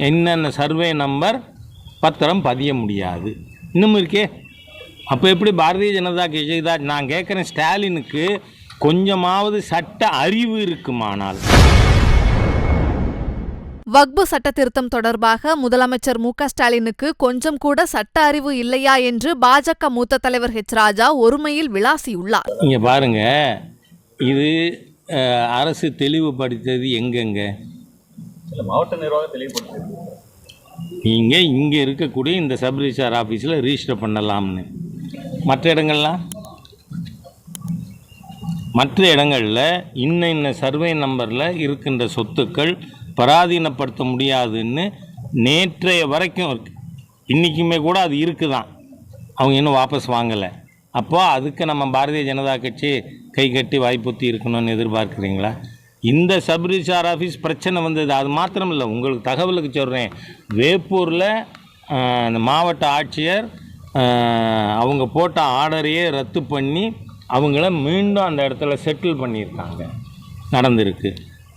என்னென்ன survey number பத்திரம் பதிய முடியாது. இன்னும் இருக்கே. அப்போ எப்படி பாரதிய ஜனதா கட்சி தான் நான் கேட்குறேன், ஸ்டாலினுக்கு கொஞ்சமாவது சட்ட அறிவு இருக்குமானால். வக்பு சட்ட திருத்தம் தொடர்பாக முதலமைச்சர் மு.க.ஸ்டாலினுக்கு கொஞ்சம் கூட சட்ட அறிவு இல்லையா என்று பாஜக மூத்த தலைவர் ஹெச். ராஜா ஒருமையில் விளாசியுள்ளார். இங்கே பாருங்க, இது அரசு தெளிவுபடுத்தது எங்கெங்க? மாவட்ட நிர்வாகம் தெளிவுபடுத்தது. நீங்கள் இங்கே இருக்கக்கூடிய இந்த சப் ரிஜிஸ்ட்ரார் ஆஃபீஸில் ரிஜிஸ்டர் பண்ணலாம்னு. மற்ற இடங்களில் இன்ன சர்வே நம்பரில் இருக்கின்ற சொத்துக்கள் பராதீனப்படுத்த முடியாதுன்னு நேற்றைய வரைக்கும் இருக்கு. இன்றைக்குமே கூட அது இருக்குதான், அவங்க இன்னும் வாபஸ் வாங்கலை. அப்போ அதுக்கு நம்ம பாரதிய ஜனதா கட்சி கை கட்டி வாய்ப்புத்தி இருக்கணும்னு எதிர்பார்க்குறீங்களா? இந்த சப் ரிஜிஸ்ட்ரார் ஆஃபீஸ் பிரச்சனை வந்தது, அது மாத்திரம் இல்லை. உங்களுக்கு தகவலுக்கு சொல்கிறேன், வேப்பூரில் அந்த மாவட்ட ஆட்சியர் அவங்க போட்ட ஆர்டரையே ரத்து பண்ணி அவங்கள மீண்டும் அந்த இடத்துல செட்டில் பண்ணியிருக்காங்க, நடந்திருக்கு.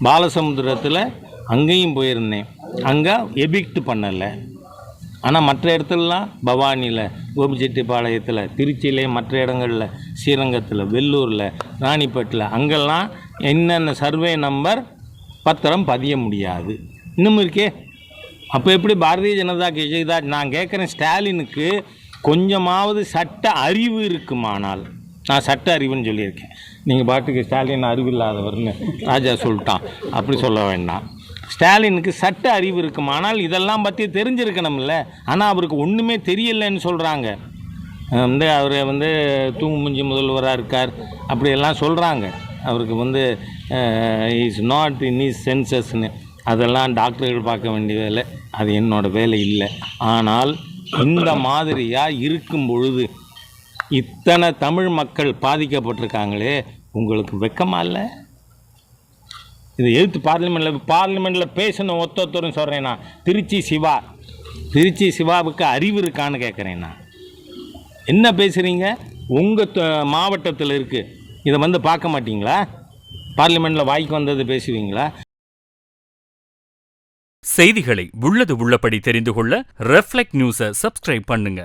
பாலசமுத்திரத்தில் அங்கேயும் போயிருந்தேன், அங்கே எபிக்ட் பண்ணலை. ஆனால் மற்ற இடத்துலலாம் பவானியில், கோபிச்செட்டிப்பாளையத்தில், திருச்சியிலே, மற்ற இடங்களில், ஸ்ரீரங்கத்தில், வெள்ளூரில், ராணிப்பேட்டில், அங்கெல்லாம் என்னென்ன சர்வே நம்பர் பத்திரம் பதிய முடியாது. இன்னும் இருக்கே. அப்போ எப்படி பாரதிய ஜனதா கட்சி தான் நான் கேட்குறேன், ஸ்டாலினுக்கு கொஞ்சமாவது சட்ட அறிவு இருக்குமானால். நான் சட்ட அறிவுன்னு சொல்லியிருக்கேன். நீங்கள் பாட்டுக்கு ஸ்டாலின் அறிவில்லாதவர்னு ராஜா சொல்லிட்டான், அப்படி சொல்ல வேண்டாம். ஸ்டாலினுக்கு சட்ட அறிவு இருக்குமானால் இதெல்லாம் பற்றி தெரிஞ்சிருக்கணும்ல. ஆனால் அவருக்கு ஒன்றுமே தெரியலைன்னு சொல்கிறாங்க. அவர் தூங்குமுஞ்சி முதல்வராக இருக்கார் அப்படியெல்லாம் சொல்கிறாங்க. அவருக்கு இஸ் நாட் இன் இஸ் சென்சஸ்ன்னு. அதெல்லாம் டாக்டர்கள் பார்க்க வேண்டிய வேலை, அது என்னோடய வேலை இல்லை. ஆனால் இந்த மாதிரியாக இருக்கும் பொழுது இத்தனை தமிழ் மக்கள் பாதிக்கப்பட்டிருக்காங்களே, உங்களுக்கு வெக்கமா இல்லை? இதை எதிர்த்து பார்லிமெண்ட்டில் பேசணும் ஒத்தொத்தரும் சொல்கிறேன் நான். திருச்சி சிவாவுக்கு அறிவு இருக்கான்னு கேட்குறேன் நான். என்ன பேசுகிறீங்க? உங்கள் மாவட்டத்தில் இருக்குது, இதை பார்க்க மாட்டீங்களா? பார்லிமெண்ட்டில் வாய்க்கு வந்தது பேசுவீங்களா? செய்திகளை உள்ளது உள்ளபடி தெரிந்து கொள்ள ரெஃப்ளெக்ட் நியூஸை சப்ஸ்கிரைப் பண்ணுங்க.